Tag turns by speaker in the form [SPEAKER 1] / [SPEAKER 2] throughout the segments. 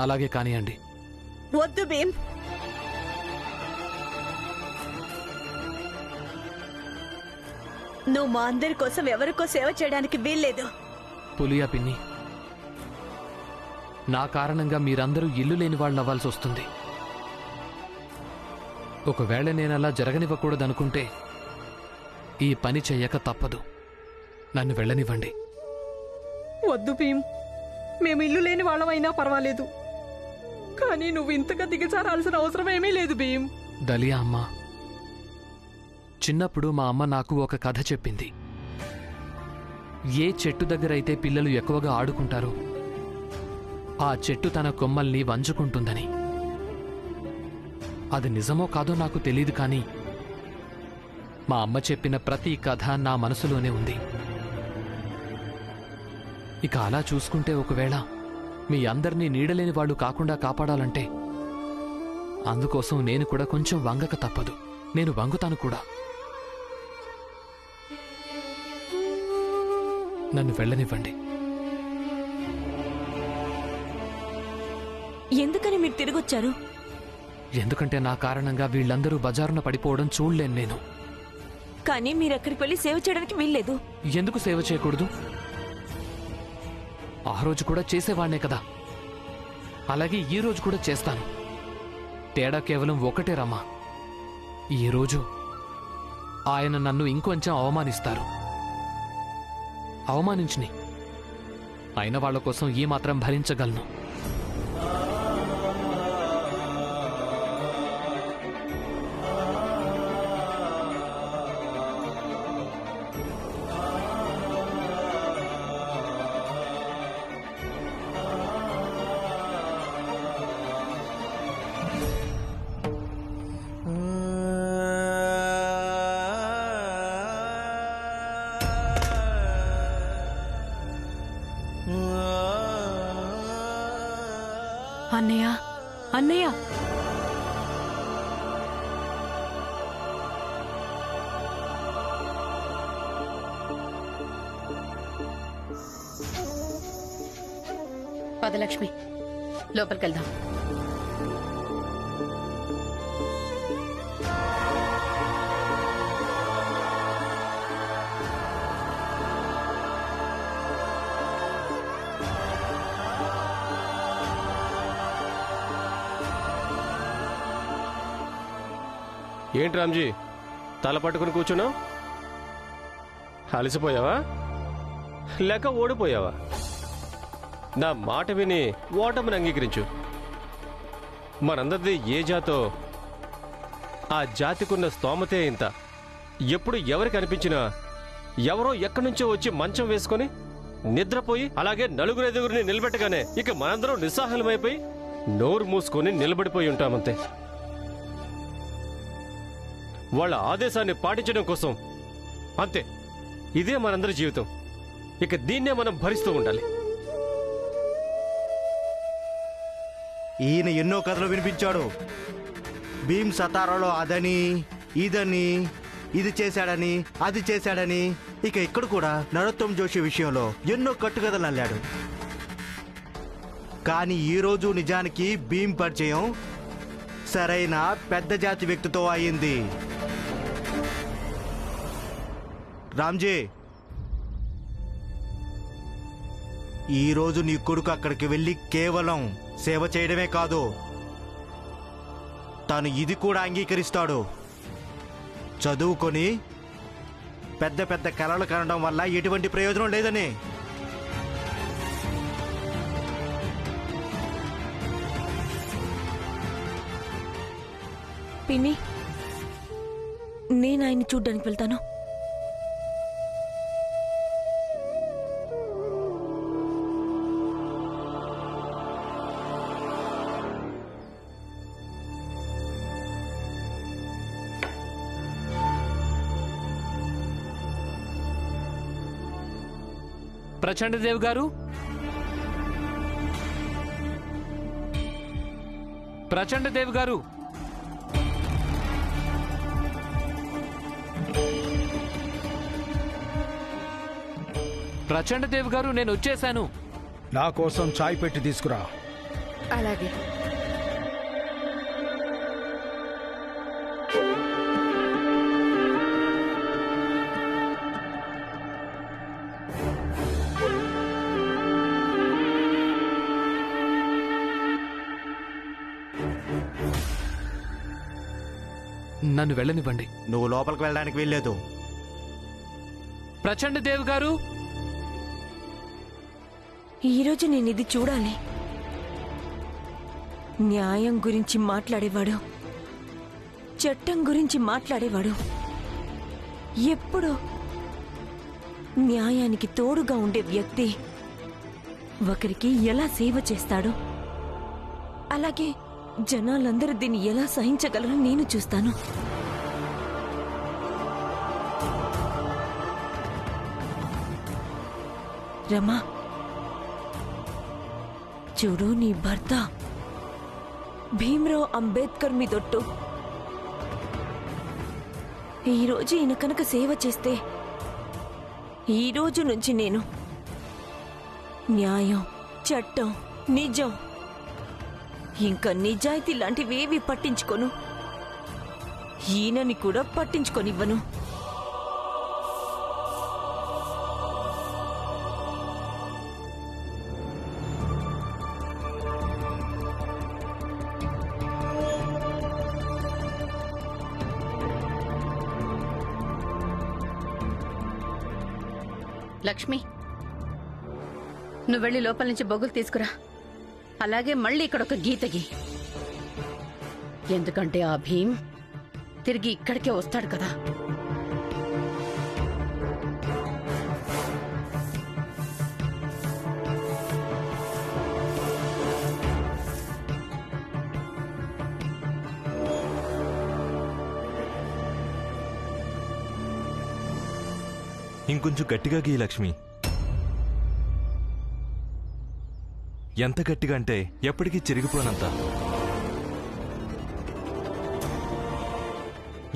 [SPEAKER 1] అలాగే కానియండి.
[SPEAKER 2] వద్దు భీమ్. నువ్వు మా అందరి కోసం ఎవరికో సేవ చేయడానికి వీల్లేదు.
[SPEAKER 1] పులియా పిన్ని, నా కారణంగా మీరందరూ ఇల్లు లేని వాళ్ళు అవ్వాల్సి వస్తుంది. ఒకవేళ నేనలా జరగనివ్వకూడదనుకుంటే ఈ పని చెయ్యక తప్పదు. నన్ను వెళ్ళనివ్వండి.
[SPEAKER 3] వద్దు భీమ్, మేము ఇల్లు లేని వాళ్ళమైనా పర్వాలేదు, కానీ నువ్వు ఇంతగా దిగజారాల్సిన అవసరం ఏమీ లేదు భీమ్.
[SPEAKER 1] దలియా అమ్మా, చిన్నప్పుడు మా అమ్మ నాకు ఒక కథ చెప్పింది. ఏ చెట్టు దగ్గరైతే పిల్లలు ఎక్కువగా ఆడుకుంటారో ఆ చెట్టు తన కొమ్మల్ని వంచుకుంటుందని. అది నిజమో కాదో నాకు తెలీదు, కానీ మా అమ్మ చెప్పిన ప్రతి కథ నా మనసులోనే ఉంది. ఇక అలా చూసుకుంటే ఒకవేళ మీ అందరినీ నీడలేని వాళ్ళు కాకుండా కాపాడాలంటే అందుకోసం నేను కూడా కొంచెం వంగక తప్పదు. నేను వంగుతాను కూడా. నన్ను వెళ్ళనివ్వండి.
[SPEAKER 2] ఎందుకని మీరు తిరిగొచ్చారు?
[SPEAKER 1] ఎందుకంటే నా కారణంగా వీళ్ళందరూ బజారున పడిపోవడం చూడలేను నేను.
[SPEAKER 2] కానీ మీరెక్కడికి వెళ్ళి సేవ చేయడానికి వీల్లేదు.
[SPEAKER 1] ఎందుకు సేవ చేయకూడదు? ఆ రోజు కూడా చేసేవాణ్ణే కదా, అలాగే ఈ రోజు కూడా చేస్తాను. తేడా కేవలం ఒకటే రమ్మా, ఈరోజు ఆయన నన్ను ఇంకొంచెం అవమానిస్తారు. అవమానించుని, అయిన వాళ్ల కోసం ఈ మాత్రం భరించగలను.
[SPEAKER 2] అన్నయ్య, అన్నయ్య,
[SPEAKER 4] పదలక్ష్మి, లోపలికెళ్దాం.
[SPEAKER 5] ఏంటి రామ్జీ, తల పట్టుకుని కూర్చున్నావు? అలసిపోయావా లేక ఓడిపోయావా? నా మాట విని ఓటమిని అంగీకరించు. మనందరిది ఏ జాతో ఆ జాతికున్న స్తోమతే ఇంత. ఎప్పుడు ఎవరికి అనిపించినా ఎవరో ఎక్కడి నుంచో వచ్చి మంచం వేసుకొని నిద్రపోయి అలాగే నలుగురెదుగురిని నిలబెట్టగానే ఇక మనందరం నిస్సహాయమైపోయి నోరు మూసుకొని నిలబడిపోయి ఉంటామంతే. వాళ్ళ ఆదేశాన్ని పాటించడం కోసం అంతే. ఇదే మనందరి జీవితం. ఇక దీన్నే మనం భరిస్తూ ఉండాలి.
[SPEAKER 6] ఈయన ఎన్నో కథలు వినిపించాడు. భీమ్ సతారాలో అదని ఇదని, ఇది చేశాడని అది చేశాడని. ఇక ఇక్కడ కూడా నరోత్తమ్ జోషి విషయంలో ఎన్నో కట్టుకథలు అల్లాడు. కానీ ఈరోజు నిజానికి భీమ్ పరిచయం సరైన పెద్ద జాతి వ్యక్తితో అయింది. రామ్జీ, ఈరోజు నీ కొడుకు అక్కడికి వెళ్ళి కేవలం సేవ చేయడమే కాదు, తాను ఇది కూడా అంగీకరిస్తాడు. చదువుకొని పెద్ద పెద్ద కలలు కనడం వల్ల ఎటువంటి ప్రయోజనం లేదని.
[SPEAKER 2] పిన్ని, నేను ఆయన్ని చూడ్డానికి వెళ్తాను.
[SPEAKER 1] ప్రచండదేవ్ గారు, ప్రచండదేవ్ గారు, ప్రచండదేవ్ గారు, నేను వచ్చేశాను.
[SPEAKER 7] నా కోసం చాయ్ పెట్టి తీసుకురా.
[SPEAKER 4] అలాగే.
[SPEAKER 1] నన్ను వెళ్ళనివ్వండి.
[SPEAKER 6] నువ్వు లోపలికి వెళ్ళడానికి వీల్లేదు.
[SPEAKER 1] ప్రచండ దేవ్ గారు,
[SPEAKER 2] ఈరోజు నేను ఇది చూడాలి. న్యాయం గురించి మాట్లాడేవాడు, చట్టం గురించి మాట్లాడేవాడు, ఎప్పుడు న్యాయానికి తోడుగా ఉండే వ్యక్తి ఒకరికి ఎలా సేవ చేస్తాడో, అలాగే జనాలందరూ దీన్ని ఎలా సహించగలరో నేను చూస్తాను. రమా, చూడు, నీ భర్త భీమ్రావ్ అంబేద్కర్ మీదొట్టు. ఈరోజు ఈయన కనుక సేవ చేస్తే ఈ రోజు నుంచి నేను న్యాయం, చట్టం, నిజం, ఇంకా నిజాయితీ లాంటివేవి పట్టించుకోను. ఈయనని కూడా పట్టించుకొనివ్వను.
[SPEAKER 4] లక్ష్మి, నువ్వు వెళ్ళి లోపల నుంచి బొగ్గులు తీసుకురా. అలాగే మళ్ళీ ఇక్కడ ఒక గీత గీ. ఎందుకంటే ఆ భీమ్ తిరిగి ఇక్కడికే వస్తాడు కదా.
[SPEAKER 7] ఇంకొంచెం గట్టిగా గీ లక్ష్మి. ఎంత గట్టిగా అంటే ఎప్పటికీ చిరిగిపోనంత.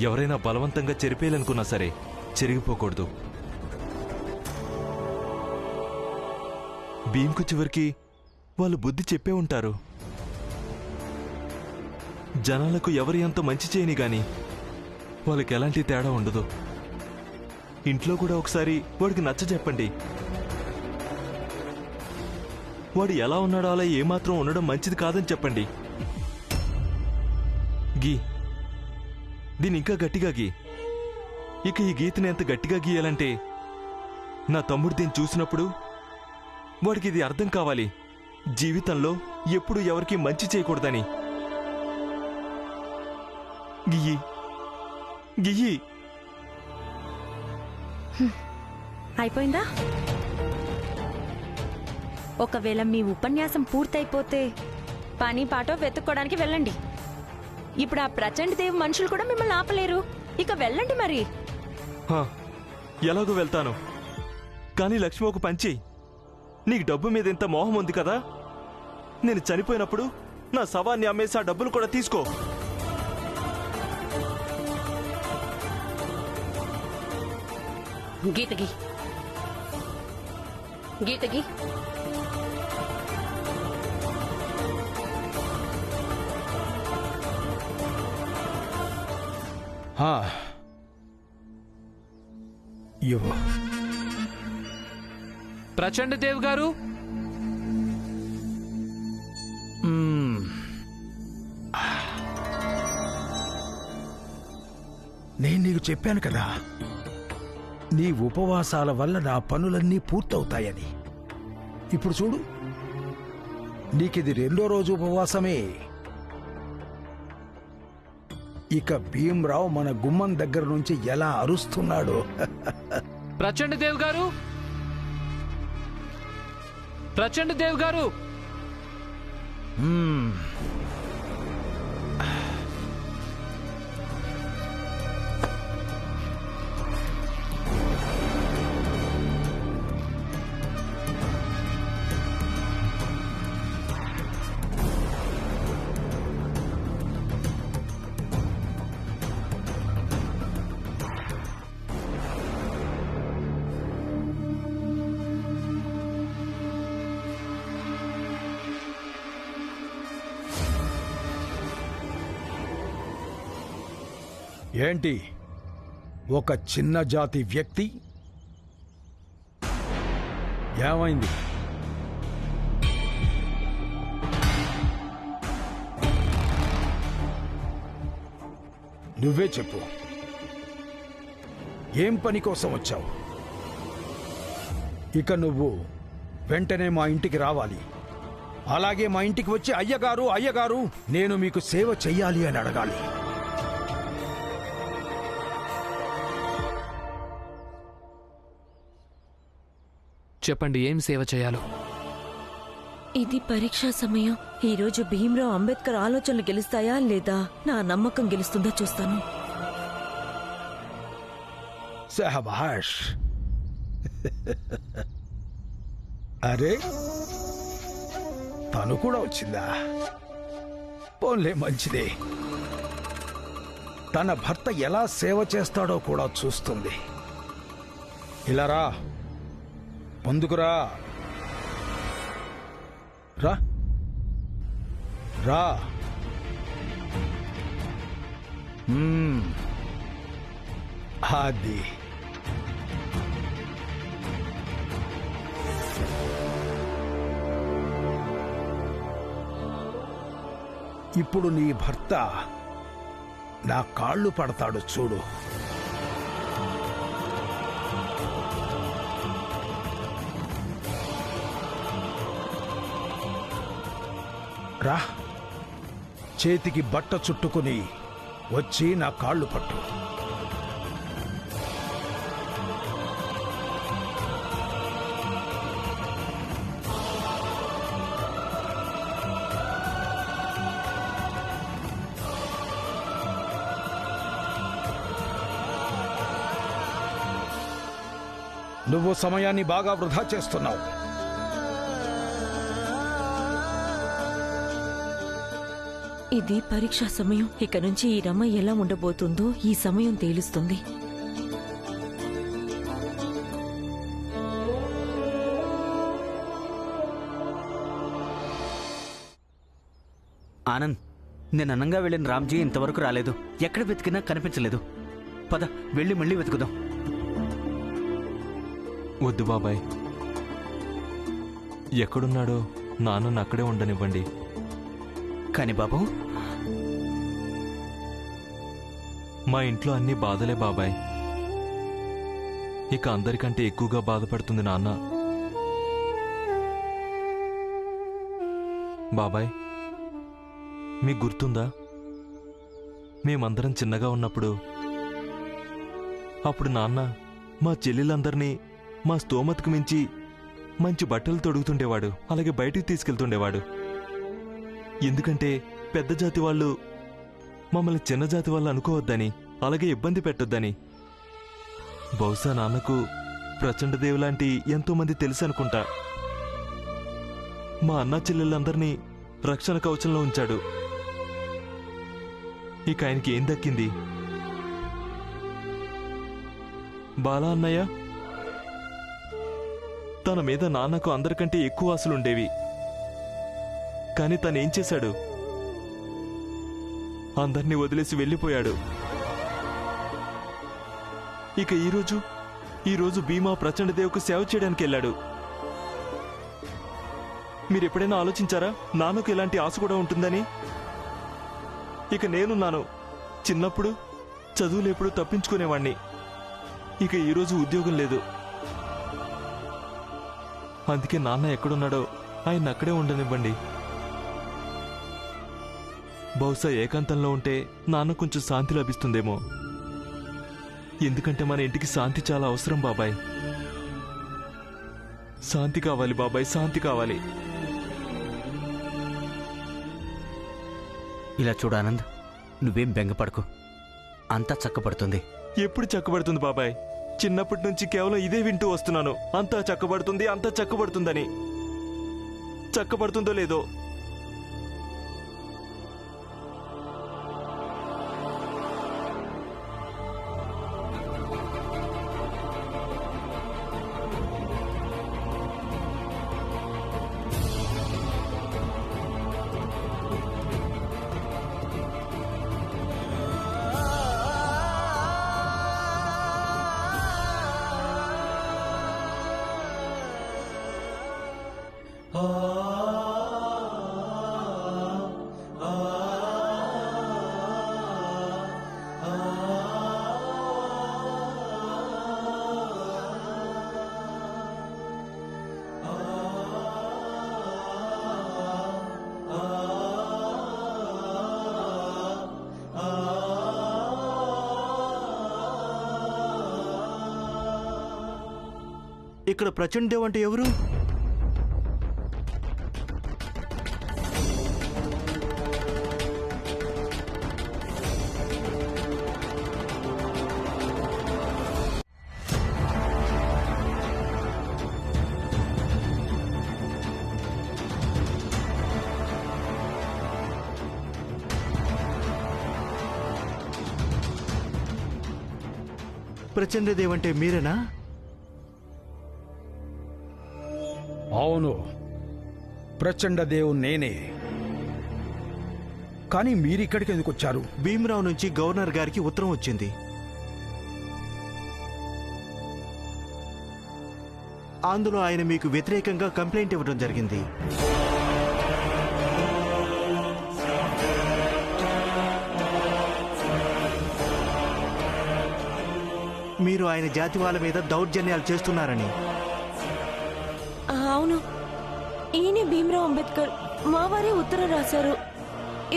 [SPEAKER 7] ఎవరైనా బలవంతంగా చెరిపేయాలనుకున్నా సరే చెరిగిపోకూడదు. భీమ్కు చివరికి వాళ్ళు బుద్ధి చెప్పే ఉంటారు. జనాలకు ఎవరు ఎంత మంచి చేయని గాని వాళ్ళకి ఎలాంటి తేడా ఉండదు. ఇంట్లో కూడా ఒకసారి వాడికి నచ్చ చెప్పండి. వాడు ఎలా ఉన్నాడో అలా ఏమాత్రం ఉండడం మంచిది కాదని చెప్పండి. గీ, దీని ఇంకా గట్టిగా గీ. ఇక ఈ గీతని ఎంత గట్టిగా గీయాలంటే నా తమ్ముడు దీన్ని చూసినప్పుడు వాడికి ఇది అర్థం కావాలి. జీవితంలో ఎప్పుడు ఎవరికి మంచి చేయకూడదని. గియ్యి గియ్యి.
[SPEAKER 8] అయిపోయిందా? ఒకవేళ మీ ఉపన్యాసం పూర్తయిపోతే పని పాటో వెతుక్కోవడానికి వెళ్ళండి. ఇప్పుడు ఆ ప్రచండ్ దేవ్ మనుషులు కూడా మిమ్మల్ని ఆపలేరు. ఇక వెళ్ళండి మరి.
[SPEAKER 7] ఎలాగో వెళ్తాను. కానీ లక్ష్మి, ఒక పంచి, నీకు డబ్బు మీద ఇంత మోహం ఉంది కదా, నేను చనిపోయినప్పుడు నా శవాన్ని అమ్మేసి ఆ డబ్బులు కూడా తీసుకో.
[SPEAKER 4] గీతగి గీతగి.
[SPEAKER 1] ప్రచండ దేవ్ గారు,
[SPEAKER 9] నేను నీకు చెప్పాను కదా, నీ ఉపవాసాల వల్ల నా పనులన్నీ పూర్తవుతాయని. ఇప్పుడు చూడు, నీకిది 2వ రోజు ఉపవాసమే. ఇక భీమ్రావ్ మన గుమ్మం దగ్గర నుంచి ఎలా అరుస్తున్నాడో.
[SPEAKER 1] ప్రచండ దేవ్ గారు, ప్రచండ దేవ్ గారు.
[SPEAKER 9] ఏంటి ఒక చిన్న జాతి వ్యక్తి? ఏమైంది? నువ్వే చెప్పు. ఏం పని కోసం వచ్చావు? ఇక నువ్వు వెంటనే మా ఇంటికి రావాలి. అలాగే మా ఇంటికి వచ్చి అయ్యగారు అయ్యగారు నేను మీకు సేవ చెయ్యాలి అని అడగాలి.
[SPEAKER 1] చెప్పండి, ఏం సేవ చేయాలో.
[SPEAKER 2] ఇది పరీక్షా సమయం. ఈరోజు భీమ్రావ్ అంబేద్కర్ ఆలోచనలు గెలుస్తాయా లేదా నా నమ్మకం గెలుస్తుందా చూస్తాను.
[SPEAKER 9] సహబాష్. అరే, తను కూడా వచ్చిందా? పోన్లే, మంచిదే. తన భర్త ఎలా సేవ చేస్తాడో కూడా చూస్తుంది. ఇలా రా, ముందుకురా. రా రా. అది ఇప్పుడు నీ భర్త నా కాళ్ళు పడతాడు చూడు. రా, చేతికి బట్ట చుట్టుకుని వచ్చి నా కాళ్ళు పట్టు. నువ్వు సమయాన్ని బాగా వృధా చేస్తున్నావు.
[SPEAKER 2] ఇది పరీక్షా సమయం. ఇక నుంచి ఈ రమ ఎలా ఉండబోతుందో ఈ సమయం తేలుస్తుంది.
[SPEAKER 10] ఆనంద్, నేను అన్నంగా వెళ్ళిన రామ్జీ ఇంతవరకు రాలేదు. ఎక్కడ వెతికినా కనిపించలేదు. పద, వెళ్ళి మళ్ళీ వెతుకుదాం.
[SPEAKER 7] వద్దు బాబాయ్, ఎక్కడున్నాడో నాన్నను అక్కడే ఉండనివ్వండి.
[SPEAKER 10] కాని బాబు,
[SPEAKER 7] మా ఇంట్లో అన్ని బాధలే బాబాయ్. ఇక అందరికంటే ఎక్కువగా బాధపడుతుంది నాన్న. బాబాయ్, మీకు గుర్తుందా, మేమందరం చిన్నగా ఉన్నప్పుడు అప్పుడు నాన్న మా చెల్లెలందరినీ మా స్తోమతకు మించి మంచి బట్టలు తొడుగుతుండేవాడు, అలాగే బయటికి తీసుకెళ్తుండేవాడు. ఎందుకంటే పెద్ద జాతి వాళ్ళు మమ్మల్ని చిన్న జాతి వాళ్ళు అనుకోవద్దని, అలాగే ఇబ్బంది పెట్టొద్దని. బహుశా నాన్నకు ప్రచండదేవి లాంటి ఎంతోమంది తెలుసు అనుకుంటా. మా అన్నా చెల్లెళ్ళందరినీ రక్షణ కవచంలో ఉంచాడు. ఇక ఆయనకి ఏం దక్కింది? బాలా అన్నయ్య, తన మీద నాన్నకు అందరికంటే ఎక్కువ ఆశలుండేవి. కాని తనేం చేశాడు? అందర్నీ వదిలేసి వెళ్ళిపోయాడు. ఇక ఈరోజు భీమా ప్రచండదేవ్కు సేవ చేయడానికి వెళ్ళాడు. మీరెప్పుడైనా ఆలోచించారా నాన్నకు ఎలాంటి ఆశ కూడా ఉంటుందని? ఇక నేనున్నాను. చిన్నప్పుడు చదువులేప్పుడు తప్పించుకునేవాణ్ణి. ఇక ఈరోజు ఉద్యోగం లేదు. అందుకే నాన్న ఎక్కడున్నాడో ఆయన అక్కడే ఉండనివ్వండి. బహుశా ఏకాంతంలో ఉంటే నాన్న కొంచెం శాంతి లభిస్తుందేమో. ఎందుకంటే మన ఇంటికి శాంతి చాలా అవసరం బాబాయ్. శాంతి కావాలి బాబాయ్, శాంతి కావాలి.
[SPEAKER 10] ఇలా చూడు ఆనంద్, నువ్వేం బెంగపడకు. అంతా చక్కబడుతుంది.
[SPEAKER 7] ఎప్పుడు చక్కబడుతుంది బాబాయ్? చిన్నప్పటి నుంచి కేవలం ఇదే వింటూ వస్తున్నాను. అంతా చక్కబడుతుంది, అంతా చక్కబడుతుందని. చక్కబడుతుందో లేదో?
[SPEAKER 6] ఇక్కడ ప్రచండ్ దేవ్ అంటే ఎవరు? ప్రచండ దేవ్ అంటే మీరేనా?
[SPEAKER 9] అవును, ప్రచండదేవ్ నేనే. కానీ మీరిక్కడికి ఎందుకు వచ్చారు?
[SPEAKER 6] భీమరావు నుంచి గవర్నర్ గారికి ఉత్తరం వచ్చింది. అందులో ఆయన మీకు వ్యతిరేకంగా కంప్లైంట్ ఇవ్వడం జరిగింది. మీరు ఆయన జాతి వాళ్ళ మీద దౌర్జన్యాలు చేస్తున్నారని.
[SPEAKER 2] అవును, ఈయనే భీమరావు అంబేద్కర్. మా వారే ఉత్తరం రాశారు.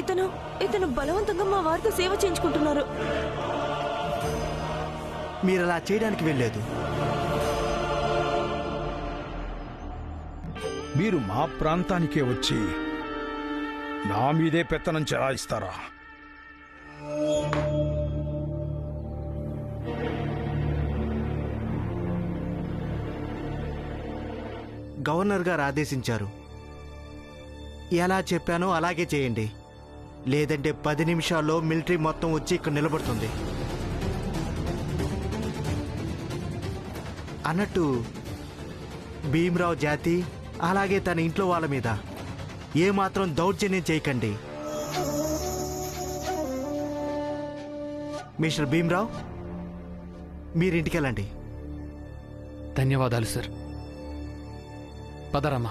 [SPEAKER 2] ఇతను బలవంతంగా మా వారితో సేవ చేయించుకుంటున్నారు.
[SPEAKER 6] మీరు అలా చేయడానికి వెళ్ళలేదు.
[SPEAKER 9] మీరు మా ప్రాంతానికే వచ్చి నా మీదే పెత్తనం చెలాయిస్తారా?
[SPEAKER 6] గవర్నర్ గారు ఆదేశించారు. ఎలా చెప్పానో అలాగే చేయండి, లేదంటే 10 నిమిషాల్లో మిలిటరీ మొత్తం వచ్చి ఇక్కడ నిలబడుతుంది. అన్నట్టు భీమరావు జాతి అలాగే తన ఇంట్లో వాళ్ళ మీద ఏమాత్రం దౌర్జన్యం చేయకండి. మిస్టర్ భీమరావు, మీరింటికెళ్ళండి.
[SPEAKER 1] ధన్యవాదాలు సార్. పదరమ్మా.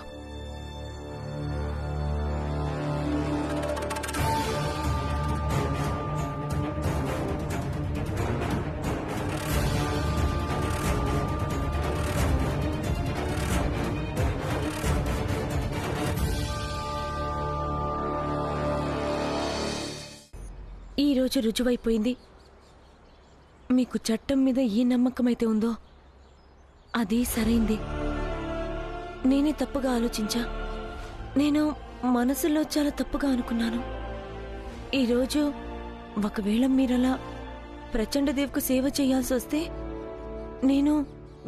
[SPEAKER 2] ఈరోజు రుజువైపోయింది. మీకు చట్టం మీద ఏ నమ్మకమైతే ఉందో అది సరైంది. నేనే తప్పుగా ఆలోచించా. నేను మనసులో చాలా తప్పుగా అనుకున్నాను. ఈరోజు ఒకవేళ మీరలా ప్రచండదేవ్కు సేవ చేయాల్సి వస్తే నేను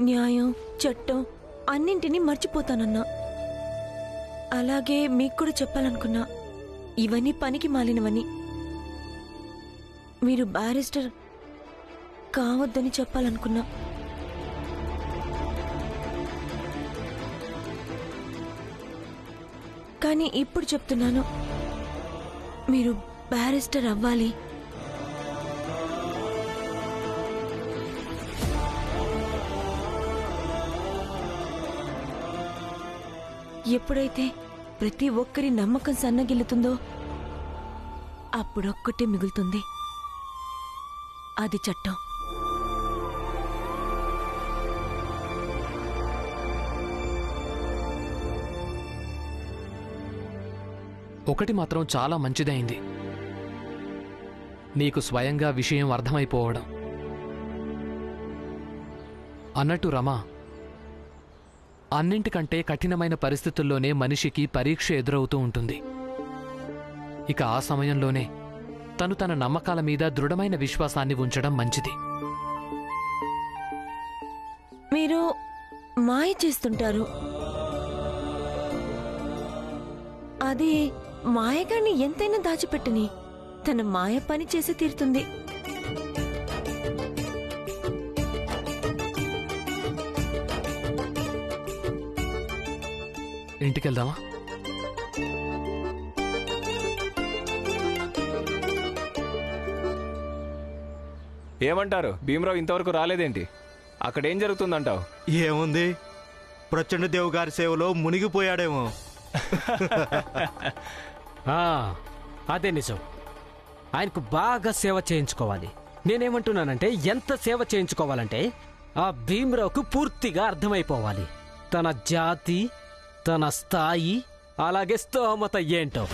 [SPEAKER 2] న్యాయం, చట్టం అన్నింటినీ మర్చిపోతానన్నా. అలాగే మీకు కూడా చెప్పాలనుకున్నా, ఇవన్నీ పనికి మాలినవని. మీరు బ్యారిస్టర్ కావద్దని చెప్పాలనుకున్నా. కానీ ఇప్పుడు చెప్తున్నాను, మీరు బ్యారిస్టర్ అవ్వాలి. ఎప్పుడైతే ప్రతి ఒక్కరి నమ్మకం సన్నగిల్లుతుందో అప్పుడొక్కటే మిగులుతుంది, అది చట్టం.
[SPEAKER 1] ఒకటి మాత్రం చాలా మంచిదైంది, నీకు స్వయంగా విషయం అర్థమైపోవడం. అన్నట్టు రమా, అన్నింటికంటే కఠినమైన పరిస్థితుల్లోనే మనిషికి పరీక్ష ఎదురవుతూ ఉంటుంది. ఇక ఆ సమయంలోనే తను తన నమ్మకాల మీద దృఢమైన విశ్వాసాన్ని ఉంచడం మంచిది.
[SPEAKER 2] మీరు మాయ చేస్తుంటారు. అది మాయగాన్ని ఎంతైనా దాచిపెట్టని తన మాయ పని చేసి తీరుతుంది.
[SPEAKER 1] ఇంటికెళ్దామా?
[SPEAKER 11] ఏమంటారు? భీమరావు ఇంతవరకు రాలేదేంటి? అక్కడేం జరుగుతుందంటావు?
[SPEAKER 6] ఏముంది, ప్రచండదేవ్ గారి సేవలో మునిగిపోయాడేమో.
[SPEAKER 12] అదే నిజం. ఆయనకు బాగా సేవ చేయించుకోవాలి. నేనేమంటున్నానంటే, ఎంత సేవ చేయించుకోవాలంటే ఆ భీమరావుకు పూర్తిగా అర్థమైపోవాలి తన జాతి, తన స్థాయి, అలాగే స్తోమత ఏంటో.